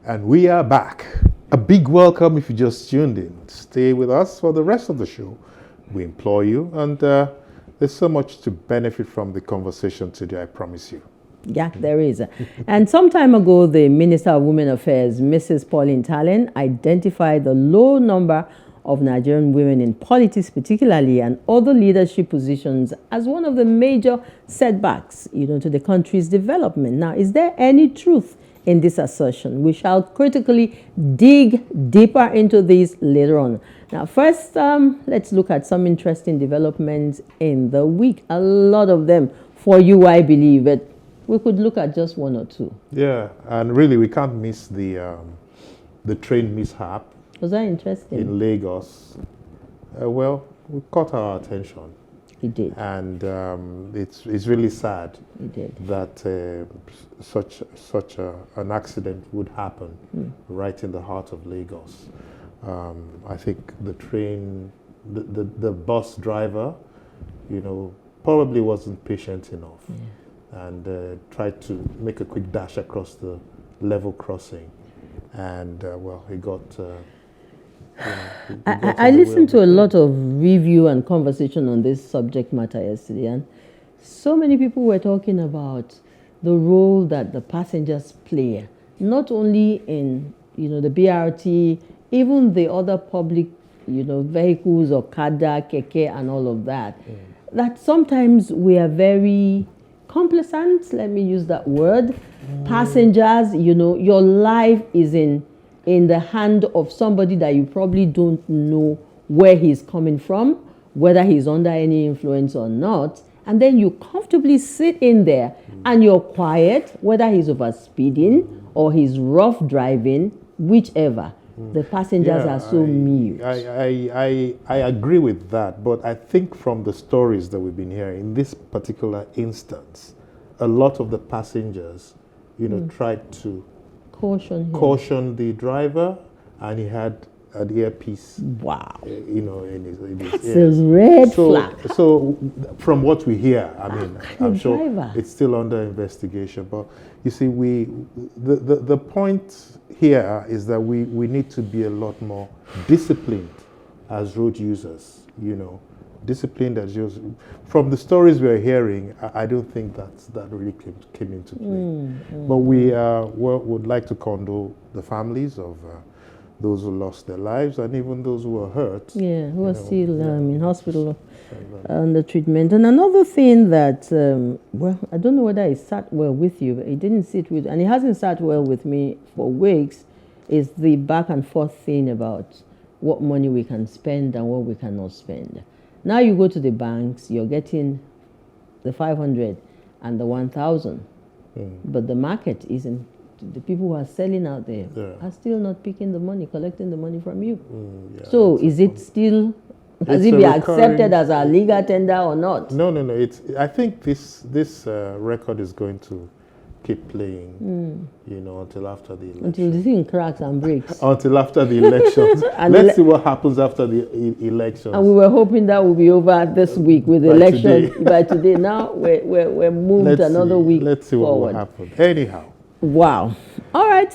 And we are back. A big welcome if you just tuned in. Stay with us for the rest of the show. We implore you. And there's so much to benefit from the conversation today, I promise you. Yeah, there is. And some time ago, the Minister of Women Affairs, Mrs. Pauline Talen, identified the low number of Nigerian women in politics particularly and other leadership positions as one of the major setbacks, to the country's development. Now, is there any truth in this assertion? We shall critically dig deeper into this later on. Now, first, let's look at some interesting developments in the week. A lot of them for you, I believe, but we could look at just one or two. Yeah, and really we can't miss the train mishap. Was that interesting? In Lagos. Well, we caught our attention. It did. And it's really sad that such an accident would happen right in the heart of Lagos. I think the bus driver, probably wasn't patient enough and tried to make a quick dash across the level crossing. And, he got... I listened to a lot of review and conversation on this subject matter yesterday, and so many people were talking about the role that the passengers play, not only in the BRT, even the other public vehicles, Okada, Keke, and all of that. That sometimes we are very complacent. Let me use that word. Passengers, your life is in the hand of somebody that you probably don't know where he's coming from, whether he's under any influence or not. And then you comfortably sit in there and you're quiet, whether he's overspeeding or he's rough driving, whichever. The passengers are so mute. I agree with that, but I think from the stories that we've been hearing, in this particular instance, a lot of the passengers, tried to caution the driver, and he had an earpiece. Wow. In his That's a red flag. So from what we hear, I'm sure driver. It's still under investigation. But you see, the point here is that we need to be a lot more disciplined as road users. Disciplined as users. From the stories we're hearing, I don't think that really came into play. But we would like to condole the families of those who lost their lives and even those who were hurt. Yeah, who are still in hospital under treatment. And another thing that, I don't know whether it sat well with you, but it didn't sit with, and it hasn't sat well with me for weeks, is the back and forth thing about what money we can spend and what we cannot spend. Now you go to the banks, you're getting the 500 and the 1,000, but the market isn't. The people who are selling out there are still not picking the money, collecting the money from you. So is it still, has it been accepted as a legal tender or not? No. I think this record is going to keep playing, until after the election. Until the thing cracks and breaks. Until after the elections. Let's see what happens after the elections. And we were hoping that will be over this week with the election by today. Now we're moved another week forward. Let's see what will happen. Anyhow. Wow. All right.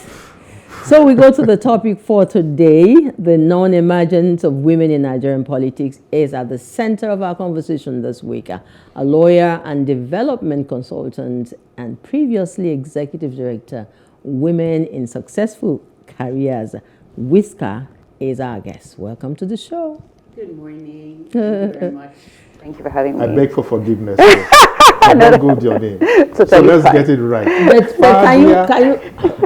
So we go to the topic for today. The non-emergence of women in Nigerian politics is at the center of our conversation this week. A lawyer and development consultant and previously executive director, Women in Successful Careers, Whisker, is our guest. Welcome to the show. Good morning. Thank you very much. Thank you for having me. I beg for forgiveness. I don't good your name. So let's get it right. But can you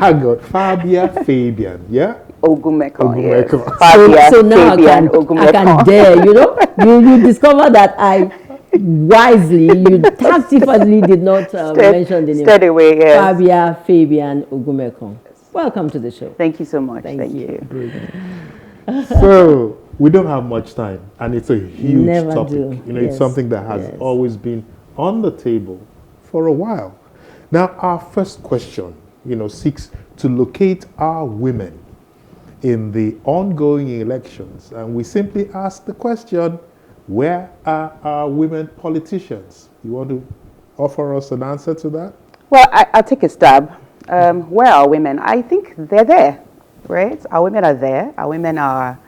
hang on. Fabia, Fabyan, yeah? Ogunmekan. Yes. Fabia, so now Fabyan, I can dare, you discover that I you tactfully did not mention the name. Steady away, yes. Fabia, Fabyan, Ogunmekan. Welcome to the show. Thank you so much. Thank you. So we don't have much time, and it's a huge topic. Do. It's something that has always been on the table for a while. Now, our first question, seeks to locate our women in the ongoing elections, and we simply ask the question: where are our women politicians? You want to offer us an answer to that? Well, I'll take a stab. Where are women? I think they're there, right? Our women are there. Our women are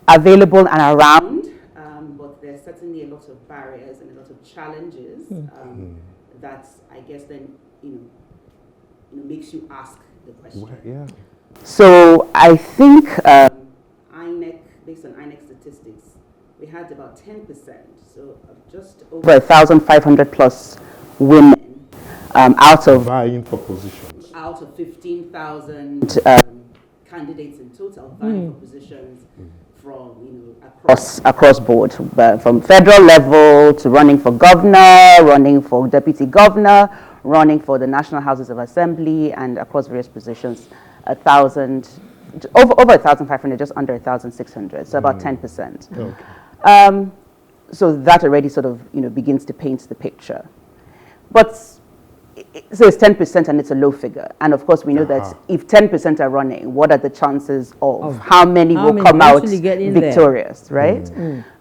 available and around, but there's certainly a lot of barriers and a lot of challenges that I guess then makes you ask the question. Well, yeah. So I think INEC, based on INEC statistics, we had about 10%, so just over 1,500 plus women out of Vying for positions. out of 15,000 candidates in total vying for positions from across board, from federal level to running for governor, running for deputy governor, running for the national houses of assembly, and across various positions, over 1,500, just under 1,600, so about 10%. Okay. So that already sort of begins to paint the picture, but. So it's 10% and it's a low figure. And of course we know that if 10% are running, what are the chances of how many will come out victorious, right?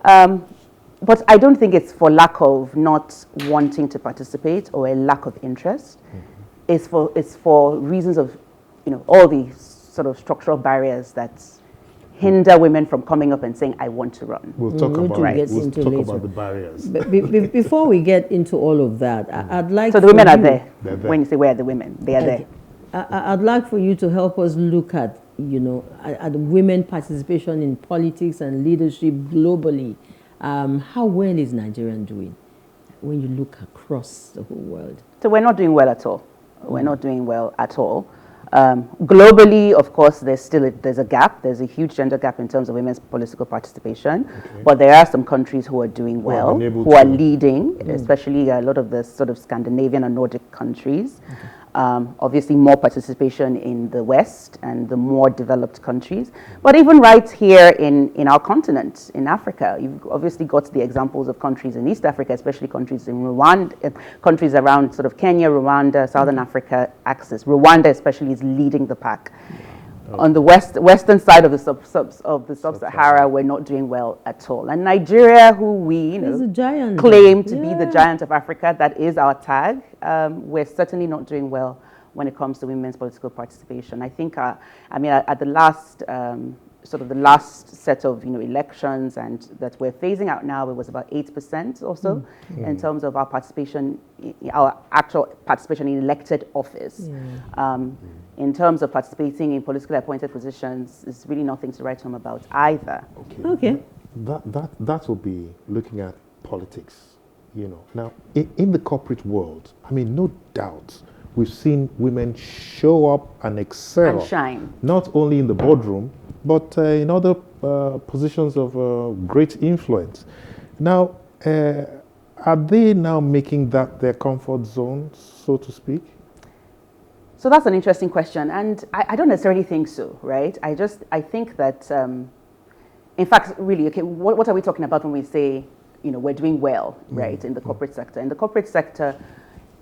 But I don't think it's for lack of not wanting to participate or a lack of interest. It's for reasons of, all the sort of structural barriers that hinder women from coming up and saying, I want to run. We'll talk about the barriers. Before we get into all of that, I'd like So the women are there. When you say where are the women, they are there. I'd like for you to help us look at, at women participation in politics and leadership globally. How well is Nigeria doing when you look across the whole world? So we're not doing well at all. We're not doing well at all. Globally, of course, there's a gap. There's a huge gender gap in terms of women's political participation. But there are some countries who are doing well, who are leading, especially a lot of the sort of Scandinavian and Nordic countries. Obviously, more participation in the West and the more developed countries. But even right here in our continent, in Africa, you've obviously got the examples of countries in East Africa, especially countries in Rwanda, countries around sort of Kenya, Rwanda, Southern Africa axis. Rwanda especially is leading the pack. On the western side of the sub-Sahara, we're not doing well at all. And Nigeria, who we claim to be the giant of Africa, that is our tag. We're certainly not doing well when it comes to women's political participation. I think, at the last the last set of elections and that we're phasing out now, it was about 8% or so in terms of our participation, our actual participation in elected office. In terms of participating in politically appointed positions, is really nothing to write home about either. Okay. That will be looking at politics. Now in the corporate world, no doubt we've seen women show up and excel and shine, not only in the boardroom but in other positions of great influence. Now, are they now making that their comfort zone, so to speak? So that's an interesting question, and I don't necessarily think so, right? I think that, in fact, really, okay, what are we talking about when we say, we're doing well, right, in the corporate sector? In the corporate sector,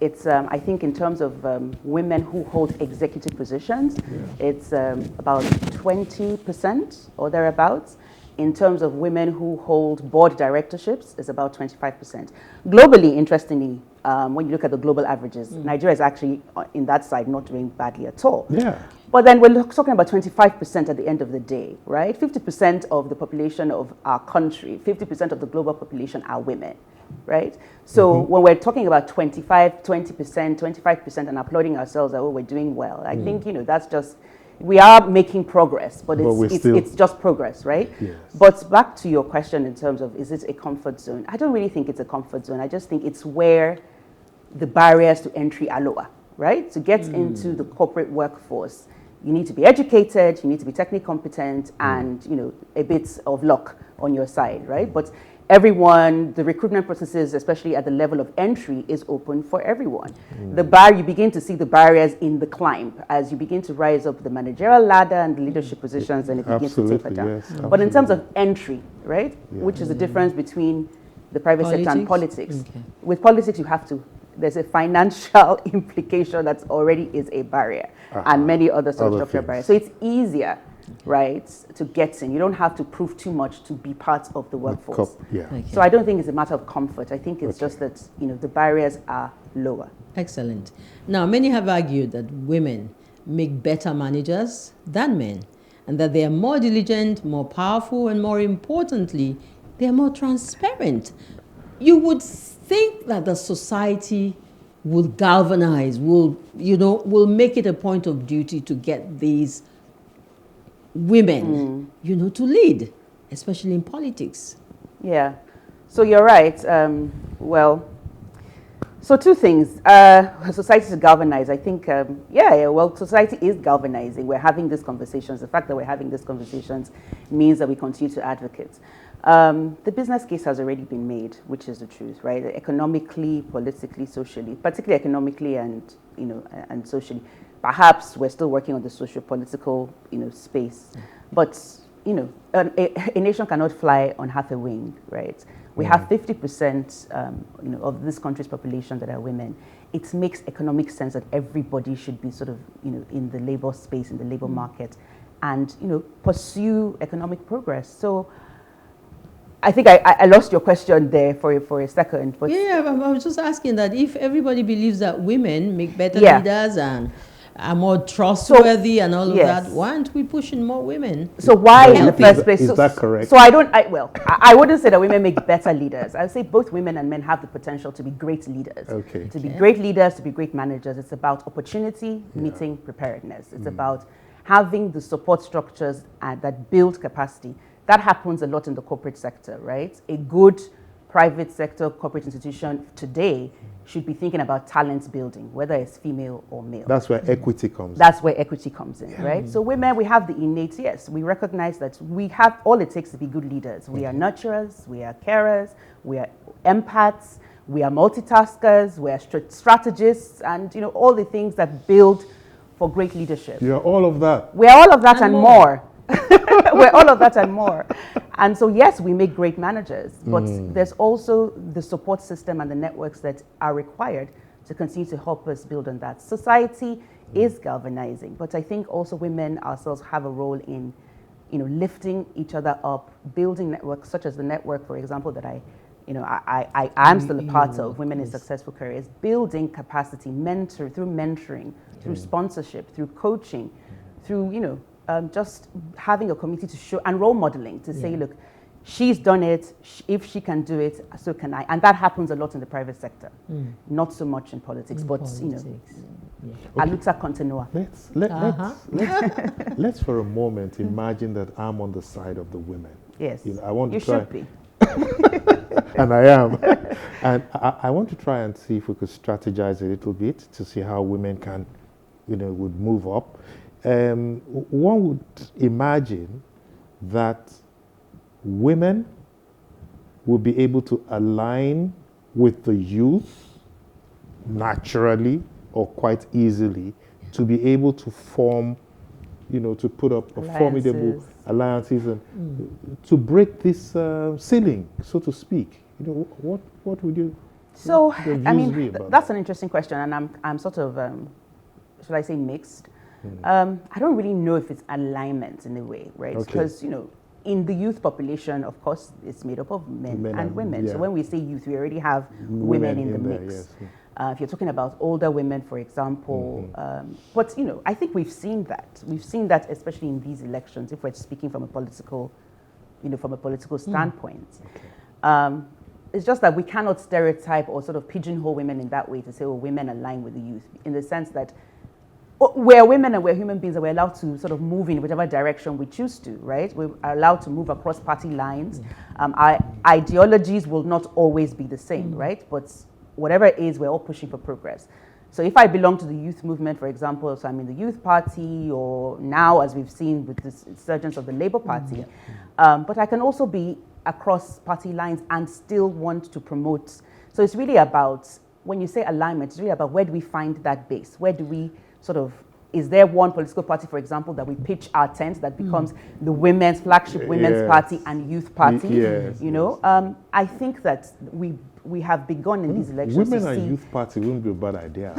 it's, I think in terms of women who hold executive positions, it's about 20% or thereabouts. In terms of women who hold board directorships, it's about 25%. Globally, interestingly, when you look at the global averages, Nigeria is actually, in that side, not doing badly at all. Yeah. But then we're talking about 25% at the end of the day, right? 50% of the population of our country, 50% of the global population are women, right? So when we're talking about 20%, 25% and applauding ourselves that, oh, we're doing well, I think, that's just, we are making progress, but it's just progress, right? Yes. But back to your question in terms of, is it a comfort zone? I don't really think it's a comfort zone. I just think it's where the barriers to entry are lower, right? To get into the corporate workforce, you need to be educated, you need to be technically competent, and a bit of luck on your side, right? But everyone, the recruitment processes, especially at the level of entry, is open for everyone. You begin to see the barriers in the climb as you begin to rise up the managerial ladder and the leadership positions, and it begins to taper down. Yes, but in terms of entry, right, which is the difference between the private sector and politics. Okay. With politics, there's a financial implication that already is a barrier, and many other structural barriers. So it's easier, right, to get in. You don't have to prove too much to be part of the workforce. Yeah. Okay. So I don't think it's a matter of comfort. I think it's just that the barriers are lower. Excellent. Now, many have argued that women make better managers than men, and that they are more diligent, more powerful, and more importantly, they are more transparent. You would think that the society will galvanize, will make it a point of duty to get these women, to lead, especially in politics. Yeah. So you're right. So two things. Society is galvanized. I think, society is galvanizing. We're having these conversations. The fact that we're having these conversations means that we continue to advocate. The business case has already been made, which is the truth, right? Economically, politically, socially, particularly economically and socially. Perhaps we're still working on the socio-political, space, but a nation cannot fly on half a wing, right? We have 50%, of this country's population that are women. It makes economic sense that everybody should be sort of, in the labor space, in the labor market, and pursue economic progress. So I think I lost your question there for a second. But I was just asking that if everybody believes that women make better leaders and are more trustworthy and all of that, why aren't we pushing more women? So why in the first place? Is that correct? So I wouldn't say that women make better leaders. I would say both women and men have the potential to be great leaders. Okay. To be great leaders, to be great managers. It's about opportunity meeting preparedness. It's about having the support structures that build capacity. That happens a lot in the corporate sector, right? A good private sector corporate institution today should be thinking about talent building, whether it's female or male. That's where equity comes in. That's where equity comes in, right? So women, we have the innate, we recognize that we have all it takes to be good leaders. We are nurturers, we are carers, we are empaths, we are multitaskers, we are strategists, and all the things that build for great leadership. You're all of that. We're all of that and more. We're all of that and more. And so, yes, we make great managers, but there's also the support system and the networks that are required to continue to help us build on that. Society is galvanizing, but I think also women ourselves have a role in, lifting each other up, building networks such as the network, for example, that I am still a part of, Women in Successful Careers, building capacity, through mentoring, through sponsorship, through coaching, through, just having a community to show and role modeling to say, look, she's done it. If she can do it, so can I. And that happens a lot in the private sector, not so much in politics, but aluta continua. Let's for a moment imagine that I'm on the side of the women. Yes, I want to you try. should be. And I am. And I want to try and see if we could strategize a little bit to see how women can, would move up. One would imagine that women will be able to align with the youth naturally or quite easily to be able to form, to put up a formidable alliances and to break this ceiling, so to speak. What would you? So I mean, that's an interesting question, and I'm sort of, should I say, mixed. I don't really know if it's alignment in a way, right? Because, in the youth population, of course, it's made up of men and women. So when we say youth, we already have women in the mix. If you're talking about older women, for example, but, I think we've seen that. We've seen that, especially in these elections, if we're speaking from a political, standpoint. It's just that we cannot stereotype or sort of pigeonhole women in that way to say, women align with the youth, in the sense that we're women and we're human beings and we're allowed to sort of move in whichever direction we choose to, right? We are allowed to move across party lines. Our ideologies will not always be the same, right? But whatever it is, we're all pushing for progress. So if I belong to the youth movement, for example, so I'm in the youth party, or now, as we've seen with this insurgence of the Labour Party, but I can also be across party lines and still want to promote. So it's really about, when you say alignment, it's really about where do we find that base? Where do we sort of, is there one political party, for example, that we pitch our tent that becomes the women's flagship women's party and youth party? I think that we have begun in these elections. Women and youth party wouldn't be a bad idea.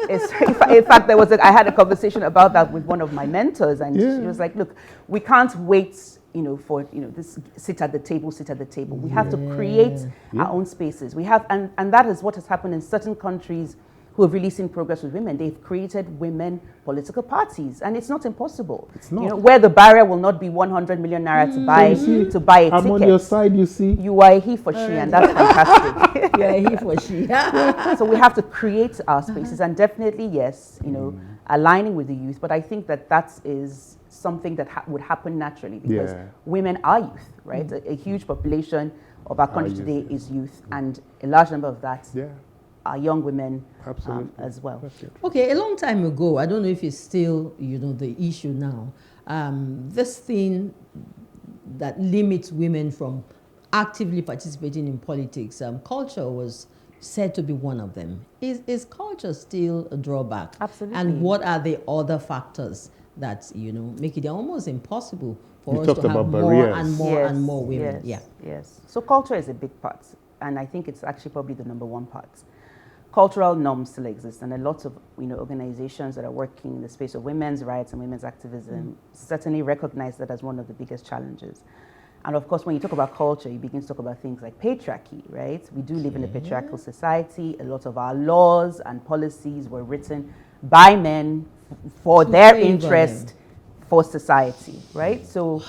In fact, I had a conversation about that with one of my mentors, and she was like, "Look, we can't wait, for this sit at the table. We have to create our own spaces. We have, and that is what has happened in certain countries who have really seen progress with women. They've created women political parties, and it's not impossible. It's not. Where the barrier will not be 100 million naira to buy a ticket. I'm on your side, you see. You are a he for she, and that's fantastic. You are a he for she. So we have to create our spaces, and definitely, yes, aligning with the youth. But I think that is something that would happen naturally, because women are youth, right? A huge population of our country today is youth, and a large number of that are young women as well. Okay, a long time ago, I don't know if it's still, the issue now, this thing that limits women from actively participating in politics, culture was said to be one of them. Is culture still a drawback? Absolutely. And what are the other factors that, make it almost impossible for us to have more and more and more women? Yes. So culture is a big part, and I think it's actually probably the number one part. Cultural norms still exist, and a lot of organizations that are working in the space of women's rights and women's activism certainly recognize that as one of the biggest challenges. And of course, when you talk about culture, you begin to talk about things like patriarchy, right? We do live in a patriarchal society. A lot of our laws and policies were written by men for their interest, for society, right? So,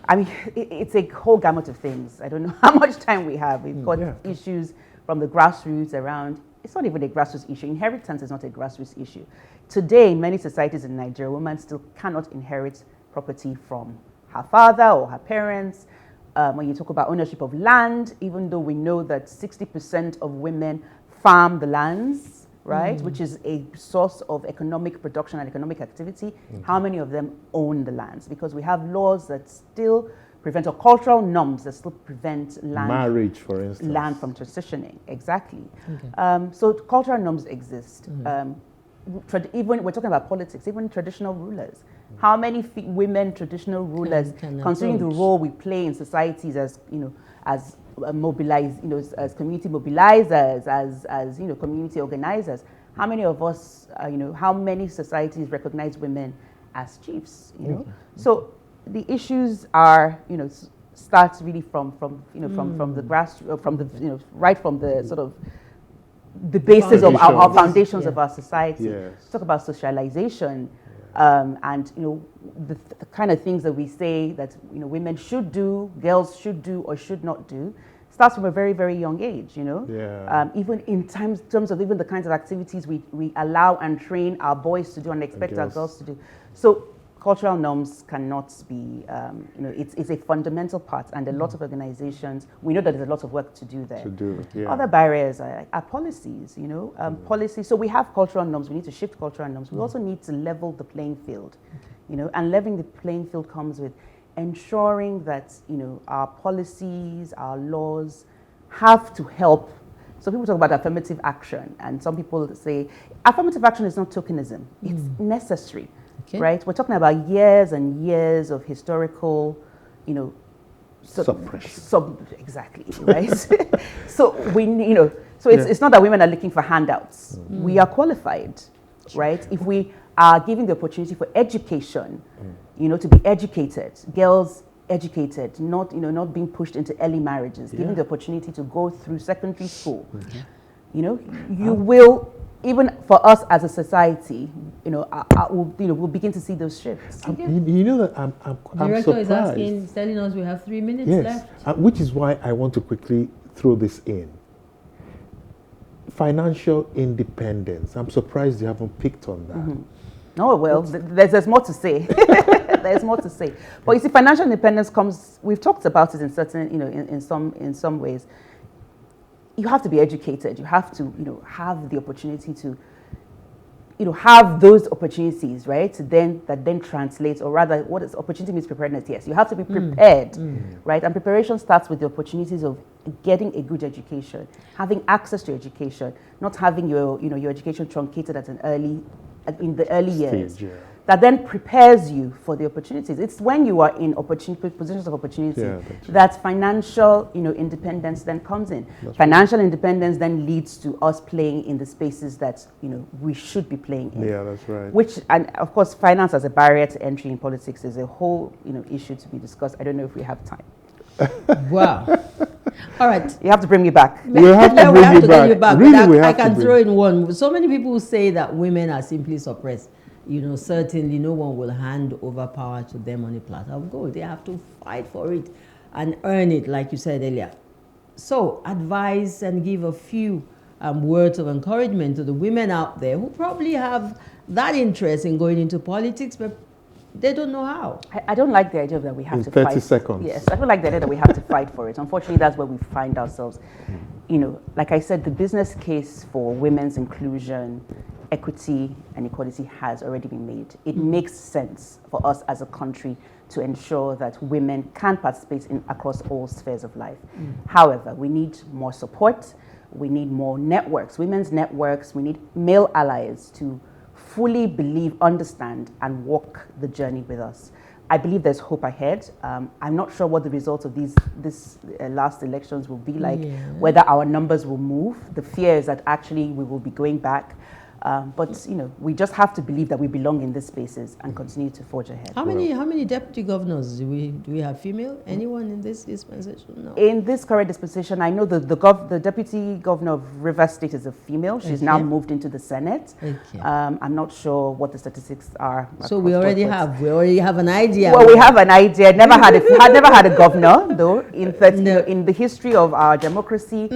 I mean, it's a whole gamut of things. I don't know how much time we have. We've got issues from the grassroots around. It's not even a grassroots issue. Inheritance is not a grassroots issue. Today, in many societies in Nigeria, women still cannot inherit property from her father or her parents. When you talk about ownership of land, even though we know that 60% of women farm the lands, right, which is a source of economic production and economic activity, how many of them own the lands? Because we have laws that still prevent, or cultural norms that still prevent land. Marriage, for instance. Land from transitioning, exactly. Okay. So cultural norms exist. Even we're talking about politics, even traditional rulers. How many women traditional rulers, considering the role we play in societies as as as community mobilizers, as community organizers? How many of us, how many societies recognize women as chiefs? So the issues are, starts really from the grass, from the right from the sort of the basis of our foundations of our society. Talk about socialization, and the kind of things that we say that women should do, girls should do or should not do, starts from a very, very young age. Even in terms of even the kinds of activities we allow and train our boys to do and expect our girls to do. So cultural norms cannot be, it's a fundamental part, and a lot of organizations, we know that there's a lot of work to do there. Other barriers are policies, policies. So we have cultural norms, we need to shift cultural norms. We also need to level the playing field, and leveling the playing field comes with ensuring that, our policies, our laws have to help. So people talk about affirmative action, and some people say affirmative action is not tokenism, it's necessary. Okay. Right, we're talking about years and years of historical, suppression. Exactly, right. So we, so it's not that women are looking for handouts. We are qualified, right? If we are giving the opportunity for education, to be educated, girls educated, not being pushed into early marriages, giving the opportunity to go through secondary school, you will. Even for us as a society, we'll begin to see those shifts. That I'm Director surprised. is telling us we have 3 minutes left. Which is why I want to quickly throw this in. Financial independence. I'm surprised you haven't picked on that. Oh, well, there's more to say. There's more to say. But you see, financial independence comes, we've talked about it in certain, in some ways. You have to be educated. You have to, have the opportunity to, have those opportunities, right? That then translates, or rather, what is opportunity means preparedness. Yes, you have to be prepared, right? And preparation starts with the opportunities of getting a good education, having access to education, not having your education truncated in the early years. that then prepares you for the opportunities. It's when you are in positions of opportunity that financial, independence then comes in. Financial independence then leads to us playing in the spaces that, we should be playing in. Yeah, that's right. Which, and of course, finance as a barrier to entry in politics is a whole, issue to be discussed. I don't know if we have time. Wow. All right. You have to bring me back. We'll have to bring you back. Really, I can throw in one. So many people say that women are simply suppressed. Certainly no one will hand over power to them on a platter of gold. They have to fight for it and earn it, like you said earlier. So advise and give a few words of encouragement to the women out there who probably have that interest in going into politics, but they don't know how. I don't like the idea that we have to 30 fight. 30 seconds. Yes, I don't like the idea that we have to fight for it. Unfortunately, that's where we find ourselves. Like I said, the business case for women's inclusion, equity, and equality has already been made. It makes sense for us as a country to ensure that women can participate across all spheres of life. However, we need more support. We need more networks, women's networks. We need male allies to fully believe, understand, and walk the journey with us. I believe there's hope ahead. I'm not sure what the results of this last elections will be like, whether our numbers will move. The fear is that actually we will be going back. But we just have to believe that we belong in these spaces and continue to forge ahead. How many deputy governors do we have female? Anyone in this dispensation? No. In this current dispensation, I know the deputy governor of Rivers State is a female. She's now moved into the Senate. I'm not sure what the statistics are. So we already have an idea. Well, we have an idea. Never had a governor though in the history of our democracy.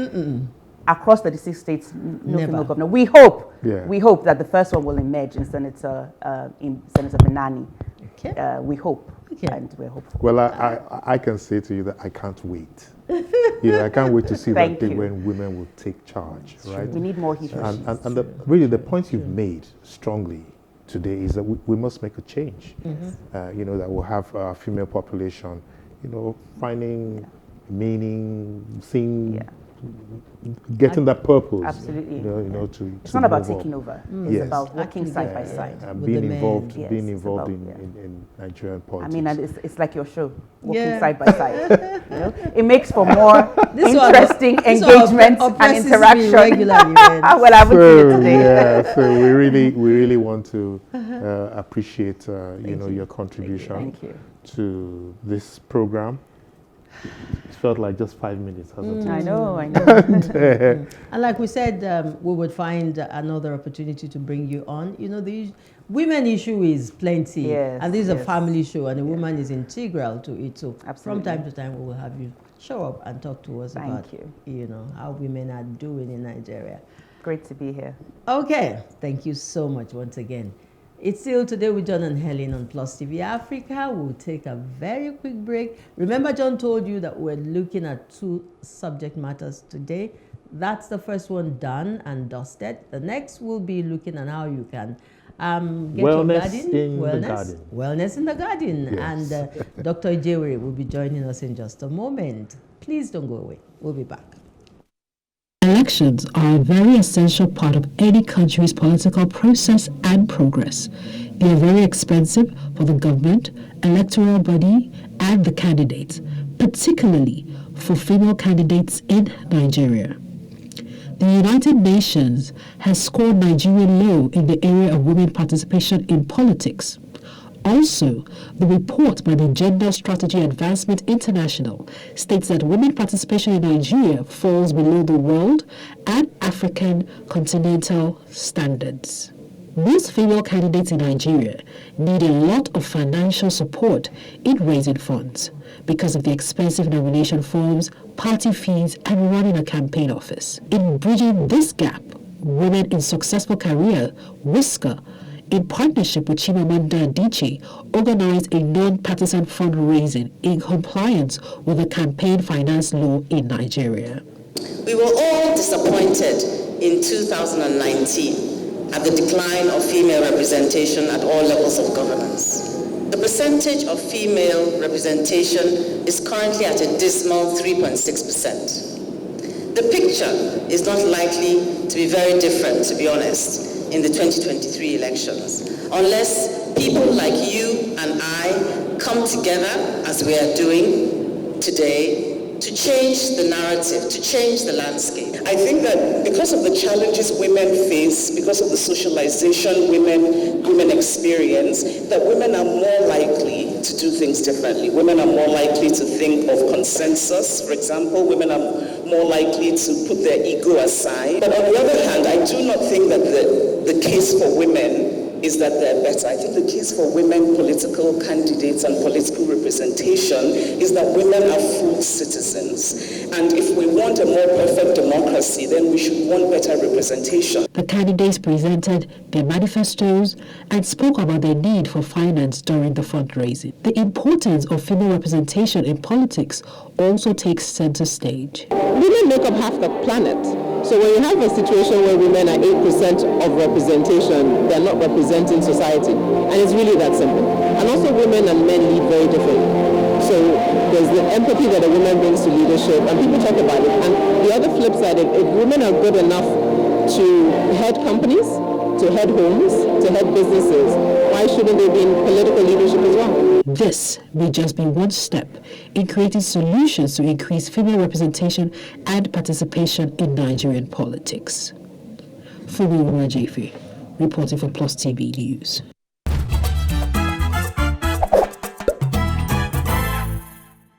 Across 36 states, no female governor. We hope that the first one will emerge in Senator Benani. Okay. We hope, and we're hopeful. Well, I can say to you that I can't wait. I can't wait to see that day when women will take charge, right? We need more heroes. And the point you've made strongly today is that we must make a change. That we'll have our female population, finding meaning, seeing. Getting that purpose. Absolutely. It's not about taking over. It's about working side by side. And being involved in Nigerian politics. I mean, it's like your show, working side by side. It makes for more interesting engagement and interaction. Well, I haven't seen it today. So we really want to appreciate your contribution to this program. It felt like just 5 minutes. I know. And like we said, we would find another opportunity to bring you on. The women issue is plenty. And this is a family show, and a woman is integral to it. So from time to time, we will have you show up and talk to us about how women are doing in Nigeria. Great to be here. Okay. Thank you so much once again. It's still Today with John and Helen on Plus TV Africa. We'll take a very quick break. Remember, John told you that we're looking at 2 subject matters today. That's the first one done and dusted. The next will be looking at how you can get your garden. Wellness in the garden. Yes. And Dr. Ijewere will be joining us in just a moment. Please don't go away. We'll be back. Elections are a very essential part of any country's political process and progress. They are very expensive for the government, electoral body, and the candidates, particularly for female candidates in Nigeria. The United Nations has scored Nigeria low in the area of women participation in politics. Also, the report by the Gender Strategy Advancement International states that women participation in Nigeria falls below the world and African continental standards. Most female candidates in Nigeria need a lot of financial support in raising funds because of the expensive nomination forms, party fees, and running a campaign office. In bridging this gap, Women in Successful Career, Whisker, in partnership with Chimamanda Adichie, organized a non-partisan fundraising in compliance with the campaign finance law in Nigeria. We were all disappointed in 2019 at the decline of female representation at all levels of governance. The percentage of female representation is currently at a dismal 3.6%. The picture is not likely to be very different, to be honest, in the 2023 elections, unless people like you and I come together, as we are doing today, to change the narrative, to change the landscape. I think that because of the challenges women face, because of the socialization women experience, that women are more likely to do things differently. Women are more likely to think of consensus, for example. Women are more likely to put their ego aside. But on the other hand, I do not think that the case for women is that they're better. I think the case for women political candidates and political representation is that women are full citizens. And if we want a more perfect democracy, then we should want better representation. The candidates presented their manifestos and spoke about their need for finance during the fundraising. The importance of female representation in politics also takes center stage. Women make up half the planet. So when you have a situation where women are 8% of representation, they're not representing society. And it's really that simple. And also women and men lead very differently. So there's the empathy that a woman brings to leadership, and people talk about it. And the other flip side, if women are good enough to head companies, to head homes, to head businesses, why shouldn't they be in political leadership as well? This may just be one step in creating solutions to increase female representation and participation in Nigerian politics. Fabia reporting for Plus TV News.